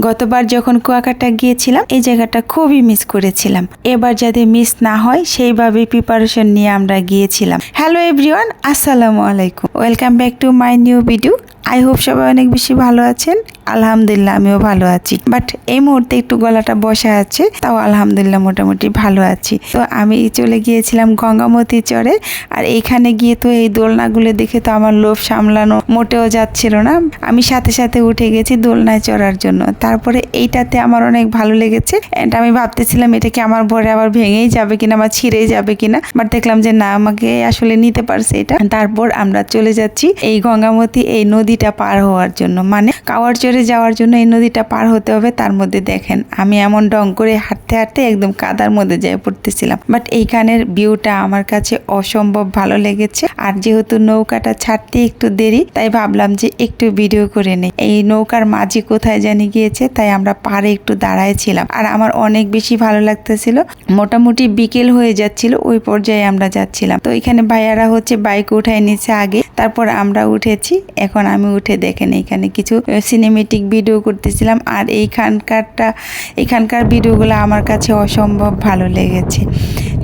গতবার যখন কুয়াকাটা গিয়েছিলাম এই জায়গাটা খুবই মিস করেছিলাম। এবার যাতে মিস না হয় সেইভাবে প্রিপারেশন নিয়ে আমরা গিয়েছিলাম। হ্যালো এভরিওয়ান, আসসালামু আলাইকুম, welcome back to my new video. I hope সবাই অনেক বেশি ভালো আছেন। আলহামদুলিল্লাহ আমিও ভালো আছি, বাট এই মুহূর্তে একটু গলাটা বসা আছে, তাও আলহামদুলিল্লাহ মোটামুটি ভালো আছি। তো আমি চলে গিয়েছিলাম গঙ্গামতি চরে, আর এইখানে গিয়ে তো এই দোলনাগুলো দেখে তো আমার লোভ সামলানো মোটেও যাচ্ছিল না। আমি সাথে সাথে উঠে গেছি দোলনায় চড়ার জন্য। তারপরে এইটাতে আমার অনেক ভালো লেগেছে, এন্ড আমি ভাবতেছিলাম এটা কি আমার ভরে আবার ভেঙেই যাবে কিনা বা ছিঁড়েই যাবে কিনা, বাট দেখলাম যে না, আমাকে আসলে নিতে পারছে এটা। তারপর আমরা চলে যাচ্ছি এই গঙ্গামতি এই নদীটা পার হওয়ার জন্য, মানে কাওয়ার চরে যাওয়ার জন্য এই নদীটা পার হতে হবে। তার মধ্যে দেখেন আমি এমন ডং করে হাঁটতে হাঁটতে একদম কাদার মধ্যে যাই পড়তেছিলাম, বাট এইখানের ভিউটা আমার কাছে অসম্ভব ভালো লেগেছে। আর যেহেতু নৌকাটা ছাড়তে একটু দেরি, তাই ভাবলাম যে একটু ভিডিও করে নেই। এই নৌকার মাঝি কোথায় জানি গিয়েছে, তাই আমরা পাড়ে একটু দাঁড়াইছিলাম। আর আমার অনেক বেশি ভালো লাগতেছিল। মোটামুটি বিকেল হয়ে যাচ্ছিল, ওই পর্যায়ে আমরা যাচ্ছিলাম। তো এখানে ভাইয়ারা হচ্ছে বাইক উঠায় নিচ্ছে আগে, তারপর আমরা উঠেছি। এখন আমি উঠে দেখেন এখানে কিছু সিনেমেটিক ভিডিও করতেছিলাম। আর এখানকার ভিডিওগুলো আমার কাছে অসম্ভব ভালো লেগেছে।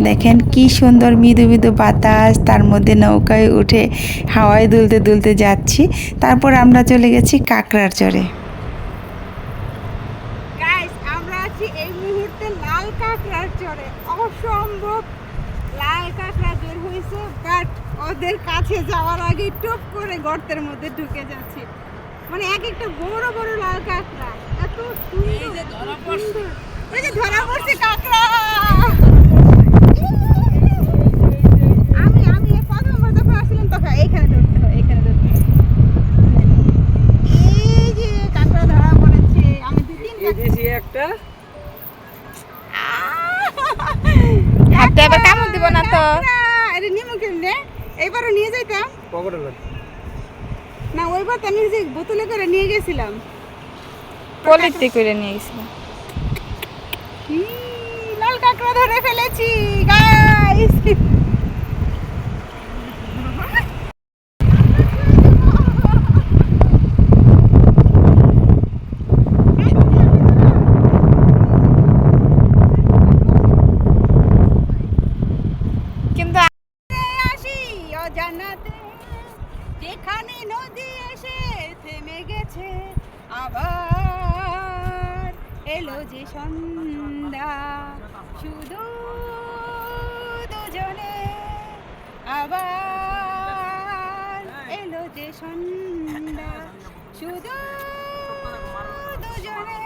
দেখেন কি সুন্দর মৃদু মৃদু বাতাস, তার মধ্যে নৌকায় উঠে হাওয়ায় দুলতে দুলতে যাচ্ছি। তারপর আমরা চলে গেছি কাঁকড়ার চরে। আমরা আছি এই মুহূর্তে লাল কাঁকড়ার চরে। অসম্ভব লাল কাঁকড়া বের হয়েছে, বাট ওদের কাছে যাওয়ার আগে টুপ করে গর্তের মধ্যে ঢুকে যাচ্ছে। মানে এক একটা বড় বড় লাল কাঁকড়া, এত সুন্দর। এই যে ধরা পড়ছে কাঁকড়া। আমি প্রথমবার যখন আসলাম তখন এইখানে ধরতে হয়। এই যে কাঁকড়া ধরা পড়েছে। আমি দু তিনটা একটা হাতে আবার কামড় দিব না তো। আরে নিমু কেমনে? এইবারও নিয়ে যাইতাম না, ওইবার তো আমি যে বোতলে করে নিয়ে গেছিলাম, পলিতে করে নিয়ে গেছিলাম। লাল কাঁকড়া ধরে ফেলেছি গাইস। কিন্তু আসি অজানাতে, যেখানে নদী এসে থেমে গেছে, আবার এলো যে সন্ধ্যা, শুধু দুজনে, আবার এলো যে সন্ধ্যা, শুধু দুজনে।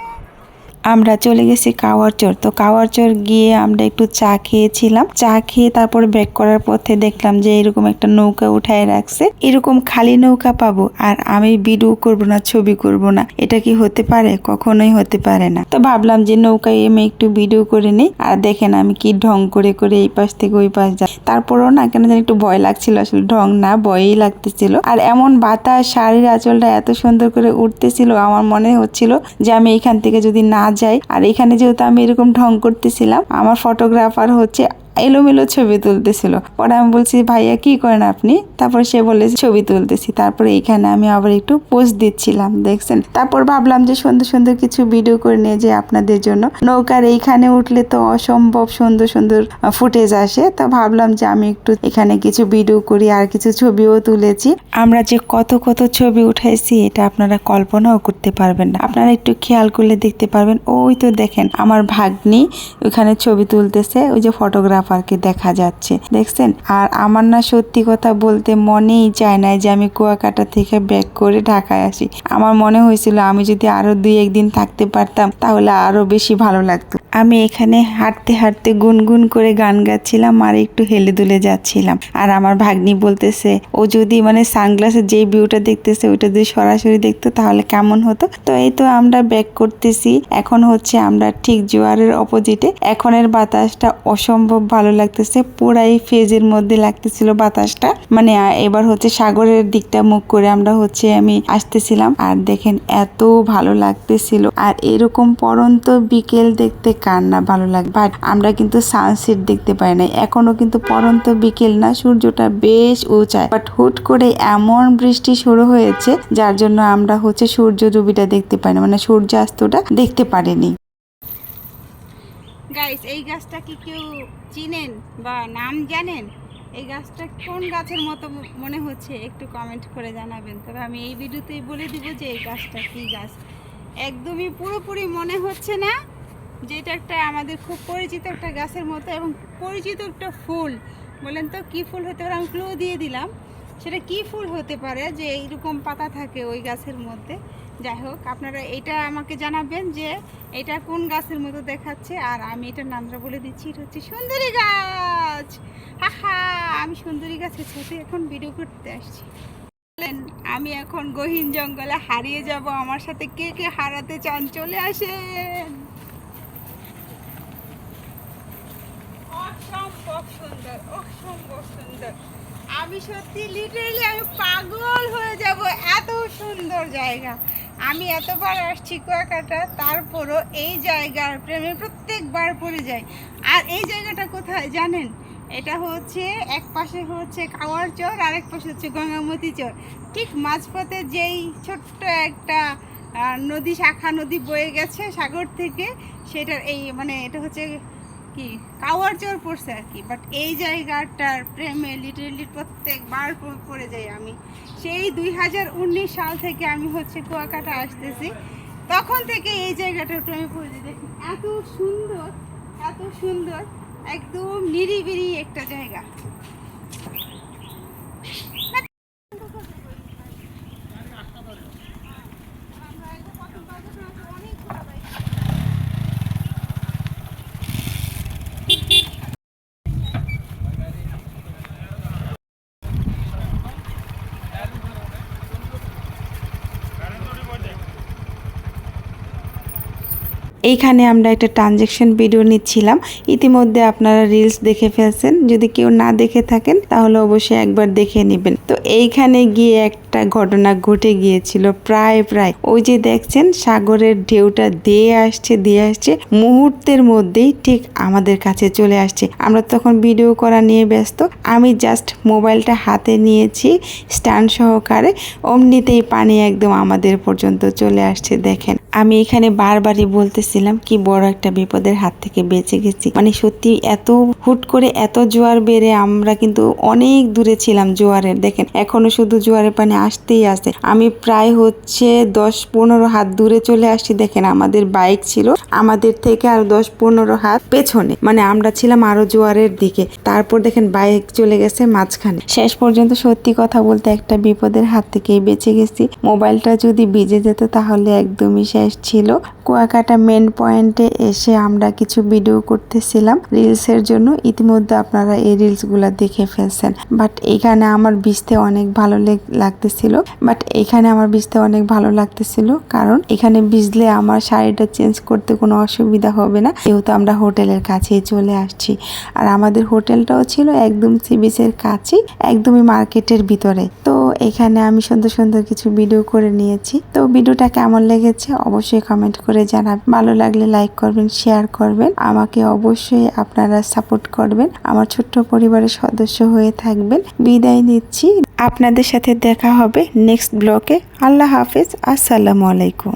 আমরা চলে গেছি কাওয়ারচর। তো কাওয়ারচর গিয়ে আমরা একটু চা খেয়েছিলাম। চা খেয়ে তারপর ব্যাক করার পথে দেখলাম যে এরকম একটা নৌকা উঠায় রাখছে। এরকম খালি নৌকা পাবো আর আমি ভিডিও করব না, ছবি করব না, এটা কি হতে পারে? কখনোই হতে পারে না। তো ভাবলাম যে নৌকায় আমি একটু ভিডিও করে নিই। আর দেখেন আমি কি ঢং করে করে এই পাশ থেকে ওই পাশ যাই। তারপরও না কেন জানি একটু ভয় লাগছিল, আসলে ঢং না ভয়ই লাগতেছিল। আর এমন বাতাস, শাড়ির আঁচলটা এত সুন্দর করে উঠতেছিল, আমার মনে হচ্ছিল যে আমি এখান থেকে যদি না যাই। আর এখানে যেহেতু আমি এরকম ঢং করতেছিলাম, আমার ফটোগ্রাফার হচ্ছে এলোমেলো ছবি তুলতেছিল। পরে আমি বলছি ভাইয়া কি করেন আপনি? তারপর সে বলে ছবি তুলতেছি। তারপরে এখানে আমি আবার একটু পোজ দিচ্ছিলাম, দেখছেন। তারপর ভাবলাম যে সুন্দর সুন্দর কিছু ভিডিও করে নিয়ে যে আপনাদের জন্য। নৌকার এইখানে উঠলে তো অসম্ভব সুন্দর সুন্দর ফুটেজ আসে, তা ভাবলাম যে আমি একটু এখানে কিছু ভিডিও করি, আর কিছু ছবিও তুলেছি। আমরা যে কত কত ছবি উঠাইছি এটা আপনারা কল্পনাও করতে পারবেন না। আপনারা একটু খেয়াল করলে দেখতে পারবেন। ওই তো দেখেন আমার ভাগ্নি ওখানে ছবি তুলতেছে, ওই যে ফটোগ্রাফারকে দেখা যাচ্ছে, দেখছেন। আর আমার না সত্যি কথা বলতে মনেই চায় না যে আমি কুয়াকাটা থেকে ব্যাক করে ঢাকায় আসি। আমার মনে হয়েছিল আমি যদি আরো 2-1 দিন থাকতে পারতাম তাহলে আরো বেশি ভালো লাগতো। আমি এখানে হাঁটতে হাঁটতে গুনগুন করে গান গাচ্ছিলাম আর একটু হেলে দুলে যাচ্ছিলাম। আর আমার ভাগ্নি বলতেছে ও যদি মানে সানগ্লাসে যে ভিউটা দেখতেছে ওইটা যদি সরাসরি দেখতো তাহলে কেমন হতো। তো এই তো আমরা ব্যাক করতেছি। এখন হচ্ছে আমরা ঠিক জোয়ারের অপোজিটে। এখনের বাতাসটা অসম্ভব ভালো লাগতেছে, পুরাই ফেজের মধ্যে লাগতেছিল বাতাসটা। মানে এবার হচ্ছে সাগরের দিকটা মুখ করে আমরা হচ্ছে আমি আসতেছিলাম, আর দেখেন এত ভালো লাগতেছিল। আর এরকম পড়ন্ত বিকেল দেখতে কার না ভালো লাগে, বাট আমরা কিন্তু সানসেট দেখতে পাই না এখনো, কিন্তু পড়ন্ত বিকেল না, সূর্যটা বেশ উঁচায়, বাট হুট করে এমন বৃষ্টি শুরু হয়েছে যার জন্য আমরা হচ্ছে সূর্য ডুবিটা দেখতে পাই না, মানে সূর্যাস্তটা দেখতে পারিনি। গাইস, এই গাছটা কি কেউ চিনেন বা নাম জানেন? এই গাছটা কোন গাছের মতো মনে হচ্ছে একটু কমেন্ট করে জানাবেন। তবে আমি এই ভিডিওতেই বলে দিব যে এই গাছটা কি গাছ। একদমই পুরোপুরি মনে হচ্ছে না যে এটা একটা আমাদের খুব পরিচিত একটা গাছের মতো, এবং পরিচিত একটা ফুল। বলেন তো কি ফুল হতে পারে? আমি ক্লু দিয়ে দিলাম সেটা কি ফুল হতে পারে যে এইরকম পাতা থাকে ওই গাছের মধ্যে। যাই হোক, আপনারা এটা আমাকে জানাবেন যে এটা কোন গাছের মতো দেখাচ্ছে। আর আমি এটার নামটা বলে দিচ্ছি, এটা হচ্ছে সুন্দরী গাছ। হাহা, আমি সুন্দরী গাছের সাথে এখন ভিডিও করতে আসছি। বলেন, আমি এখন গহীন জঙ্গলে হারিয়ে যাব, আমার সাথে কে কে হারাতে চান চলে আসেন। অসম্ভব সুন্দর, অসম্ভব সুন্দর। আমি সত্যি লিটারেলি আমি পাগল হয়ে যাব, এত সুন্দর জায়গা। আমি এতবার আসছি কুয়াকাটা, তারপরও এই জায়গার প্রেমে প্রত্যেকবার পড়ে যাই। আর এই জায়গাটা কোথায় জানেন? এটা হচ্ছে এক পাশে হচ্ছে কাওয়ার চর, আরেক পাশে হচ্ছে গঙ্গামতি চর। ঠিক মাঝপথে যেই ছোট্ট একটা নদী, শাখা নদী বয়ে গেছে সাগর থেকে, সেটার এই মানে এটা হচ্ছে কি কাওয়ার চর পড়ছে আর কি। বাট এই জায়গাটার প্রেমে লিটারেলি প্রত্যেকবার পড়ে যাই আমি। সেই 2019 সাল থেকে আমি হচ্ছে কুয়াকাটা আসতেছি, তখন থেকে এই জায়গাটার প্রেমে পড়ে যাই। দেখুন এত সুন্দর, এত সুন্দর, একদম নিরিবিলি একটা জায়গা। এইখানে আমরা একটা ট্রানজ্যাকশন ভিডিও নিচ্ছিলাম, ইতিমধ্যে আপনারা রিলস দেখে ফেলছেন, যদি কেউ না দেখে থাকেন তাহলে অবশ্যই একবার দেখে নেবেন। তো এইখানে গিয়ে একটা ঘটনা ঘটে গিয়েছিল, প্রায় ওই যে দেখছেন সাগরের ঢেউটা দিয়ে আসছে মুহূর্তের মধ্যেই ঠিক আমাদের কাছে চলে আসছে। আমরা তখন ভিডিও করা নিয়ে ব্যস্ত, আমি জাস্ট মোবাইলটা হাতে নিয়েছি স্ট্যান্ড সহকারে, অমনিতেই পানি একদম আমাদের পর্যন্ত চলে আসছে। দেখেন আমি এখানে বারবারই বলতেছিলাম কি বড় একটা বিপদের হাত থেকে বেঁচে গেছি। মানে সত্যি এত হুট করে এত জোয়ার বেড়ে আমরা কিন্তু অনেক দূরে ছিলাম জোয়ারের। দেখেন এখনো শুধু জোয়ারের পানি আসতেই আসে। আমি প্রায় হচ্ছে 10-15 হাত দূরে চলে আসছি। দেখেন আমাদের বাইক ছিল আমাদের থেকে আর 10-15 হাত পেছনে, মানে আমরা ছিলাম আরো জোয়ারের দিকে। তারপর দেখেন বাইক চলে গেছে মাঝখানে। শেষ পর্যন্ত সত্যি কথা বলতে একটা বিপদের হাত থেকেই বেঁচে গেছি। মোবাইলটা যদি ভিজে যেত তাহলে একদমই শেষ ছিল। কুয়াকাটা মেন পয়েন্টে এসে আমরা কিছু ভিডিও করতেছিলাম রিলসের জন্য, ইতিমধ্যে আপনারা এই রিলসগুলো দেখে ফেলছেন। বাট এখানে আমার ভিজতে অনেক ভালো লাগতেছিল, কারণ এখানে ভিজলে আমার শাড়িটা চেঞ্জ করতে কোনো অসুবিধা হবে না, যেহেতু আমরা হোটেলের কাছেই চলে আসছি। আর আমাদের হোটেলটাও ছিল একদম সি বিচের কাছেই, একদমই মার্কেটের ভিতরে। তো এখানে আমি সুন্দর সুন্দর কিছু ভিডিও করে নিয়েছি। তো ভিডিওটা কেমন লেগেছে অবশ্যই কমেন্ট করে জানাবেন। ভালো লাগলে লাইক করবেন, শেয়ার করবেন, আমাকে অবশ্যই আপনারা সাপোর্ট করবেন, আমার ছোট্ট পরিবারের সদস্য হয়ে থাকবেন। বিদায় নিচ্ছি, আপনাদের সাথে দেখা হবে নেক্সট ব্লগে। আল্লাহ হাফেজ, আসসালামু আলাইকুম।